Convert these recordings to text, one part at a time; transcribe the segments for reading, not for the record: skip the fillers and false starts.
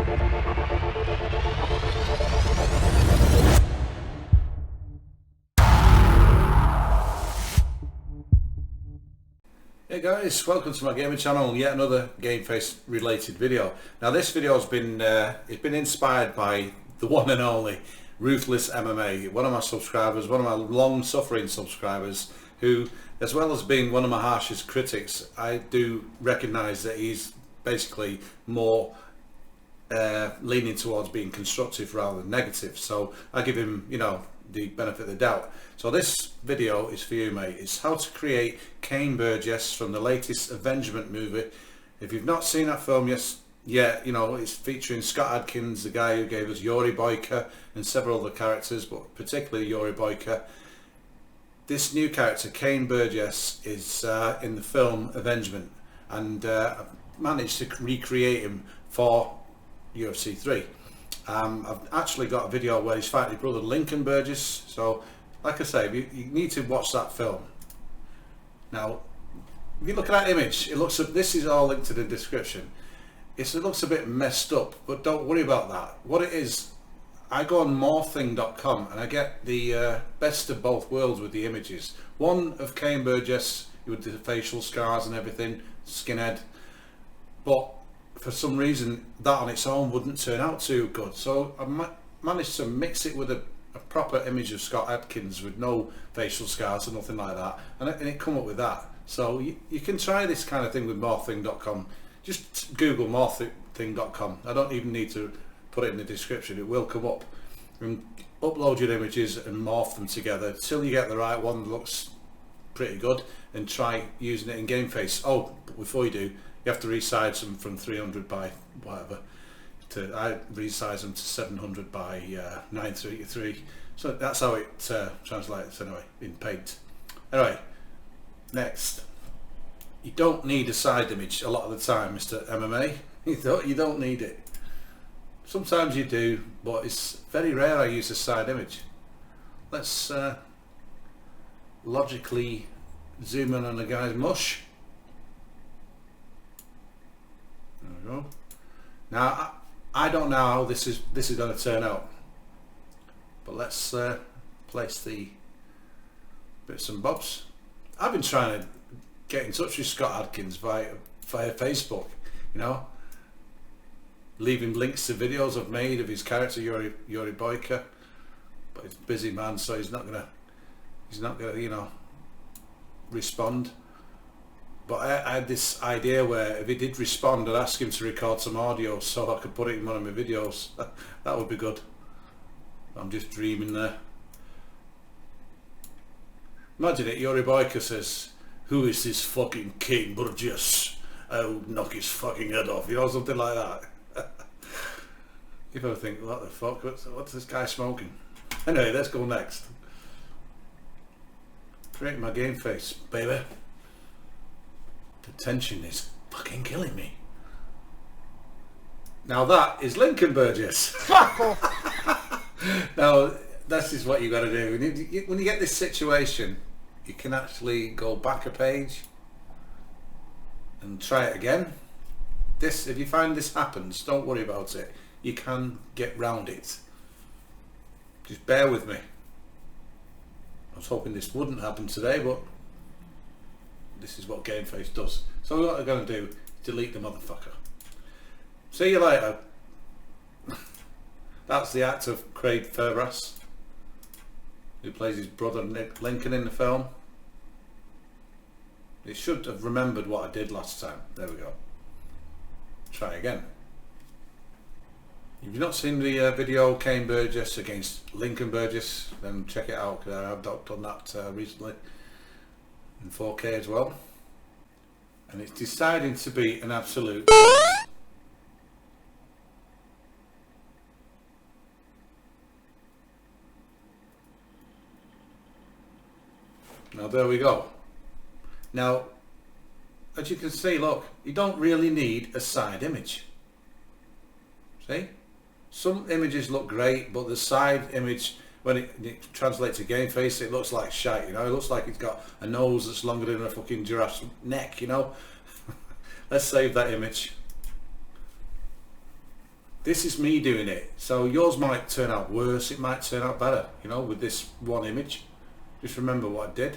Hey guys, welcome to my gaming channel. Yet another Gameface related video. Now this video has been it's been inspired by the one and only RUTHLESS MMA, one of my subscribers, one of my long-suffering subscribers, who, as well as being one of my harshest critics, I do recognise that he's basically more leaning towards being constructive rather than negative. So I give him, you know, the benefit of the doubt. So this video is for you, mate. It's how to create Cain Burgess from the latest Avengement movie. If you've not seen that film yet, you know, it's featuring Scott Adkins, the guy who gave us Yuri Boyka and several other characters, but particularly Yuri Boyka. This new character, Cain Burgess, is in the film Avengement, and I've managed to recreate him for UFC 3. I've actually got a video where he's fighting his brother Cain Burgess. So like I say, you need to watch that film. Now if you look at that image, it looks, this is all linked to the description, it looks a bit messed up, but don't worry about that. What it is, I go on morphing.com and I get the best of both worlds with the images. One of Cain Burgess with the facial scars and everything, skinhead, but for some reason that on its own wouldn't turn out too good, so I managed to mix it with a proper image of Scott Adkins with no facial scars or nothing like that, and it come up with that. So you can try this kind of thing with morphing.com. Just Google morphing.com. I don't even need to put it in the description, it will come up, and upload your images and morph them together till you get the right one that looks pretty good, and try using it in Gameface. Oh, but before you do, you have to resize them from 300 by whatever I resize them to 700 by 933. So that's how it translates anyway in Paint. Anyway, next, you don't need a side image a lot of the time, Mr. MMA. You don't need it. Sometimes you do, but it's very rare I use a side image. Let's logically zoom in on the guy's mush. There we go. Now I don't know how this is going to turn out, but let's place the bits and bobs. I've been trying to get in touch with Scott Adkins via Facebook, you know, leaving links to videos I've made of his character Yuri Boyka, but he's a busy man, so he's not gonna you know, respond. But I had this idea where if he did respond, I'd ask him to record some audio so I could put it in one of my videos. That would be good. I'm just dreaming there. Imagine it, Yuri Boyka says, "Who is this fucking Cain Burgess? I'll knock his fucking head off," you know, something like that. You ever think, what the fuck, what's this guy smoking? Anyway, let's go next. Create my game face, baby. The tension is fucking killing me. Now that is Cain Burgess. Now this is what you got to do when you get this situation. You can actually go back a page and try it again. This, if you find this happens, don't worry about it. You can get round it. Just bear with me. I was hoping this wouldn't happen today, but this is what Gameface does. So what I'm going to do is delete the motherfucker. See you later. That's the act of Cain Burgess, who plays his brother Lincoln in the film. It should have remembered what I did last time. There we go. Try again. If you've not seen the video Cain Burgess against Cain Burgess, then check it out, because I've done that recently in 4K as well, and it's deciding to be an absolute now there we go. Now as you can see, look, you don't really need a side image. See, some images look great, but the side image, when it translates to Gameface, it looks like shite, you know. It looks like it's got a nose that's longer than a fucking giraffe's neck, you know. Let's save that image. this is me doing it. So yours might turn out worse, it might turn out better, you know, with this one image. Just remember what I did.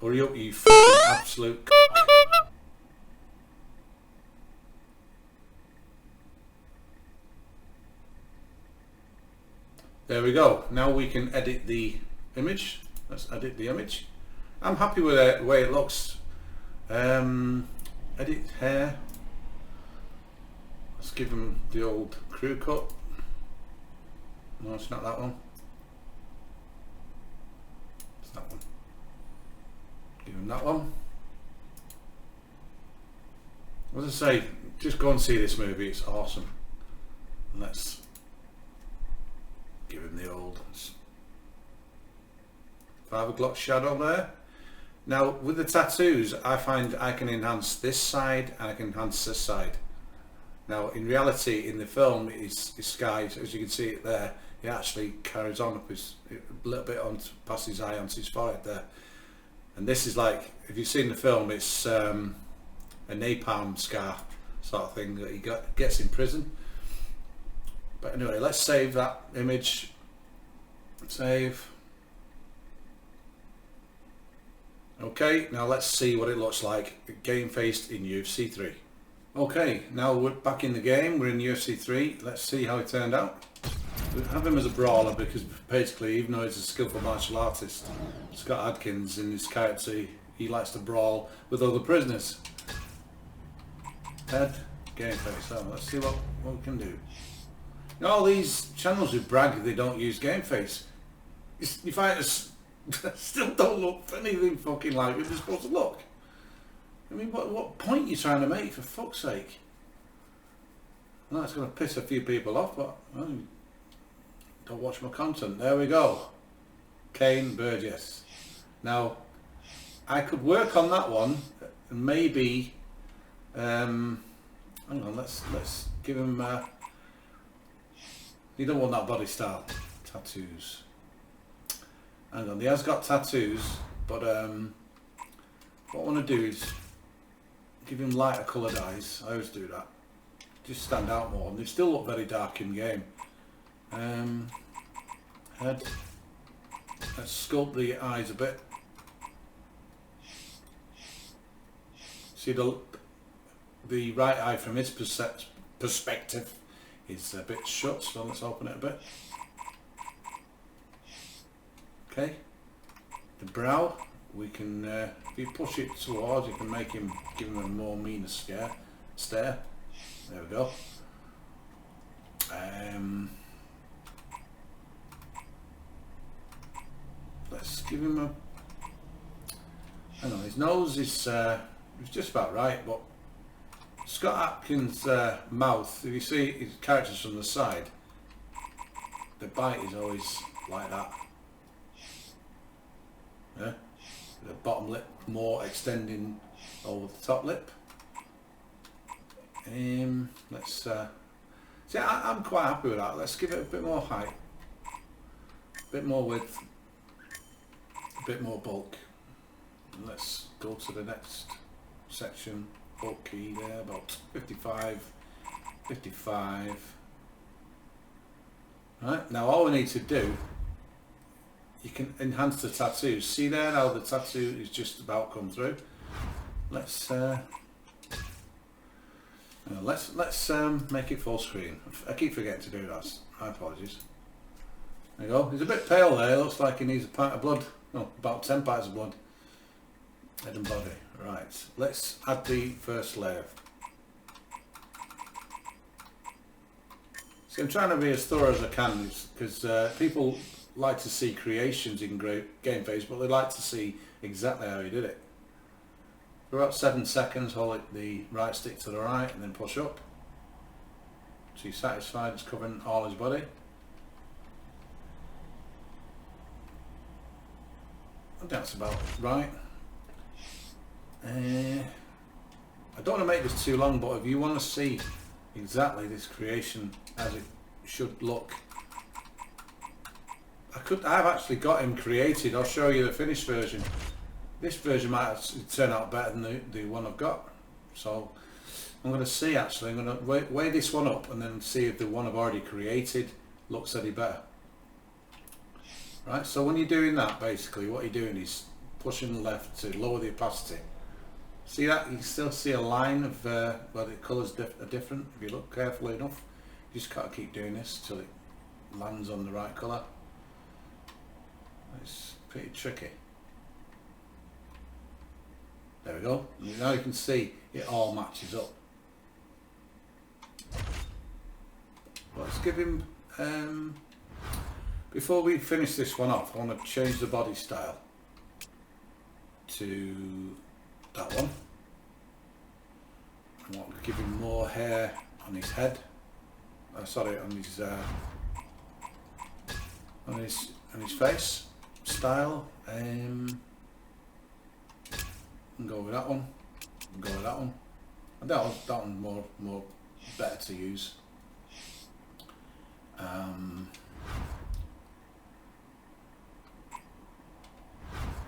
Hurry up, you fucking absolute There we go. Now we can edit the image. Let's edit the image. I'm happy with the way it looks. Edit hair. Let's give him the old crew cut. No, it's not that one. It's that one. Give him that one. As I say, just go and see this movie. It's awesome. Let's give him the old 5 o'clock shadow there. Now with the tattoos, I find I can enhance this side and I can enhance this side. Now in reality, in the film, his sky, as you can see it there, he actually carries on up his a little bit on past his eye onto his forehead there. And this is like, if you've seen the film, it's a napalm scar sort of thing that he gets in prison. But anyway, let's save that image. Save. Okay, now let's see what it looks like game-faced in UFC 3. Okay, now we're back in the game. We're in UFC 3. Let's see how it turned out. We have him as a brawler because basically, even though he's a skillful martial artist, Scott Adkins in his character, he likes to brawl with other prisoners. Head, Gameface. So let's see what we can do. All these channels who brag they don't use Gameface, you find us still don't look anything fucking like they're supposed to look. I mean, what point are you trying to make, for fuck's sake? Well, it's going to piss a few people off, but well, don't watch my content. There we go. Cain Burgess. Now, I could work on that one and maybe. Hang on, let's give him. You don't want that body style. Tattoos. Hang on, he has got tattoos, but what I want to do is give him lighter coloured eyes. I always do that. Just stand out more, and they still look very dark in game. Head. Let's sculpt the eyes a bit. See the right eye from his perspective is a bit shut, so let's open it a bit. Okay, the brow, we can, if you push it towards, you can make him, give him a more meaner stare. There we go. Let's give him a, hang on, his nose is just about right, but Scott Adkins' mouth, if you see his characters from the side, the bite is always like that. Yeah? The bottom lip more extending over the top lip. Let's see, I'm quite happy with that. Let's give it a bit more height, a bit more width, a bit more bulk. And let's go to the next section. Bulk key there, about 55. Right, now all we need to do, you can enhance the tattoos. See there how the tattoo is just about come through. Let's make it full screen. I keep forgetting to do that. My apologies. There you go. He's a bit pale there. Looks like he needs a pint of blood. No, about 10 pints of blood. Head and body. Right. Let's add the first layer. See, I'm trying to be as thorough as I can because people like to see creations in Gameface, but they like to see exactly how he did it. For about 7 seconds, hold the right stick to the right and then push up. So you're satisfied it's covering all his body. I think that's about right. I don't want to make this too long, but if you want to see exactly this creation as it should look, I've actually got him created. I'll show you the finished version. This version might actually turn out better than the one I've got. So I'm going to see actually. I'm going to weigh this one up and then see if the one I've already created looks any better. Right. So when you're doing that, basically what you're doing is pushing left to lower the opacity. See that? You can still see a line of where the colours are different. If you look carefully enough, you just got to keep doing this till it lands on the right colour. It's pretty tricky. There we go. Now you can see it all matches up. Let's give him, before we finish this one off, I want to change the body style to that one. I want to give him more hair on his head. Sorry, on his face style. And go with that one. Go with that one. And that one more better to use.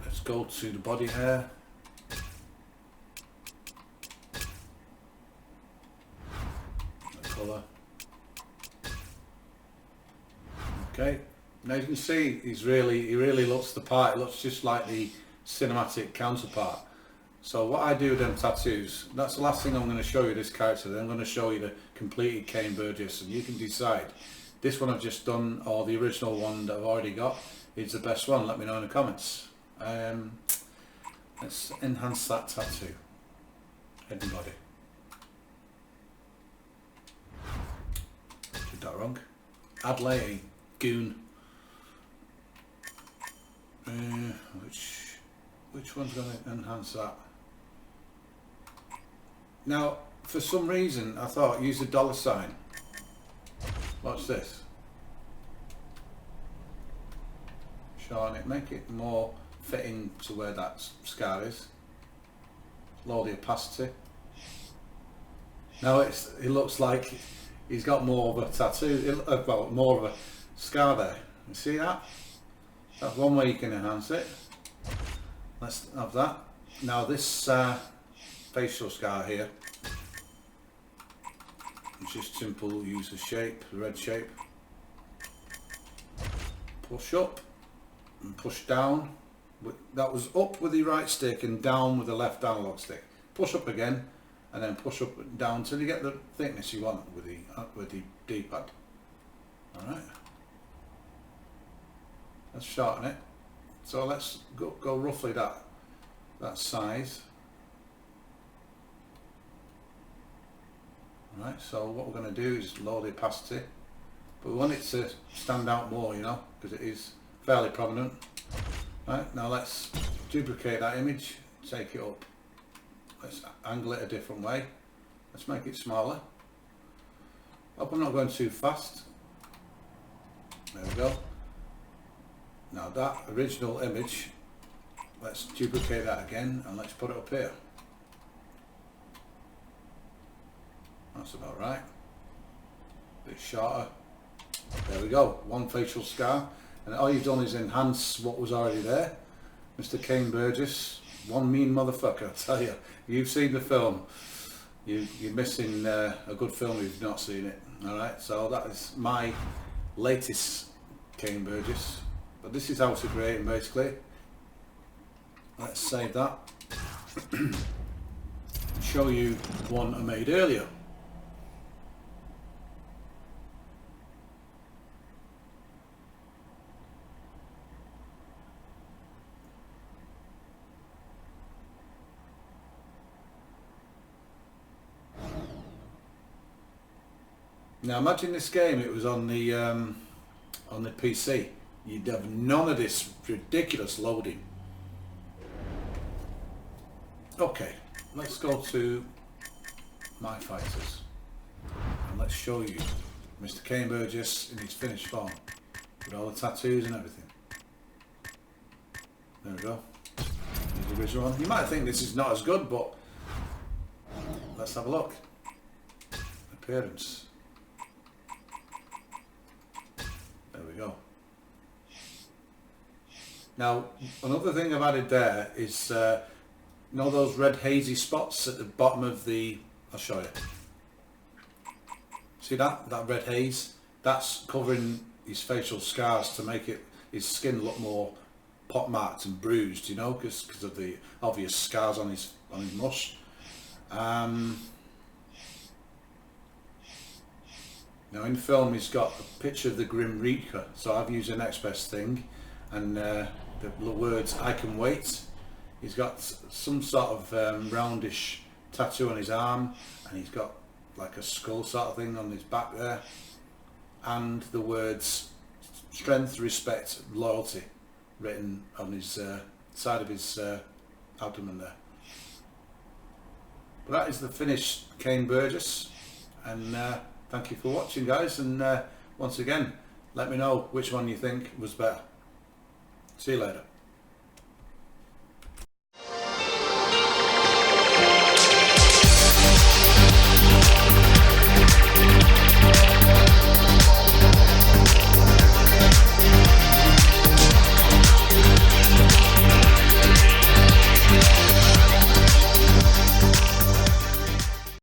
Let's go to the body hair. The colour. Okay. Now you can see he really looks the part. It looks just like the cinematic counterpart. So what I do with them tattoos, that's the last thing I'm going to show you this character. Then I'm going to show you the completed Cain Burgess, and you can decide this one I've just done or the original one that I've already got is the best one. Let me know in the comments. Let's enhance that tattoo. Head and body. Did that wrong. Adley, goon. Which one's going to enhance that? Now, for some reason, I thought use a $sign. Watch this. Shorten it, make it more fitting to where that scar is. Lower the opacity. Now it looks like he's got more of a tattoo, well, more of a scar there. You see that? That's one way you can enhance it. Let's have that. Now this facial scar here, it's just simple, use the shape, the red shape. Push up and push down. That was up with the right stick and down with the left analog stick. Push up again and then push up and down till you get the thickness you want with the D-pad. Alright. Let's shorten it. So let's go roughly that size. Right, so what we're going to do is lower the opacity, but we want it to stand out more, you know, because it is fairly prominent. Right, now let's duplicate that image, take it up. Let's angle it a different way. Let's make it smaller. Hope I'm not going too fast. There we go. Now that original image, let's duplicate that again and let's put it up here. That's about right. A bit shorter. There we go. One facial scar. And all you've done is enhance what was already there. Mr. Cain Burgess, one mean motherfucker, I tell you. You've seen the film. You're missing a good film if you've not seen it. Alright, so that is my latest Cain Burgess. But this is how to create him basically. Let's save that. And show you one I made earlier. Now imagine this game, it was on the PC. You'd have none of this ridiculous loading. Okay, let's go to my fighters and let's show you Mr. Cain Burgess in his finished form with all the tattoos and everything. There we go. Here's the original one. You might think this is not as good, but let's have a look. Appearance. There we go. Now, another thing I've added there is, you know those red hazy spots at the bottom of the, I'll show you. See that red haze? That's covering his facial scars to make his skin look more pock-marked and bruised, you know, because of the obvious scars on his mush. Now in film he's got a picture of the Grim Reaper, so I've used the next best thing, and the words "I can wait." He's got some sort of roundish tattoo on his arm, and he's got like a skull sort of thing on his back there, and the words strength, respect, loyalty written on his side of his abdomen there. But that is the finished Cain Burgess, and thank you for watching, guys, and once again let me know which one you think was better. See you later.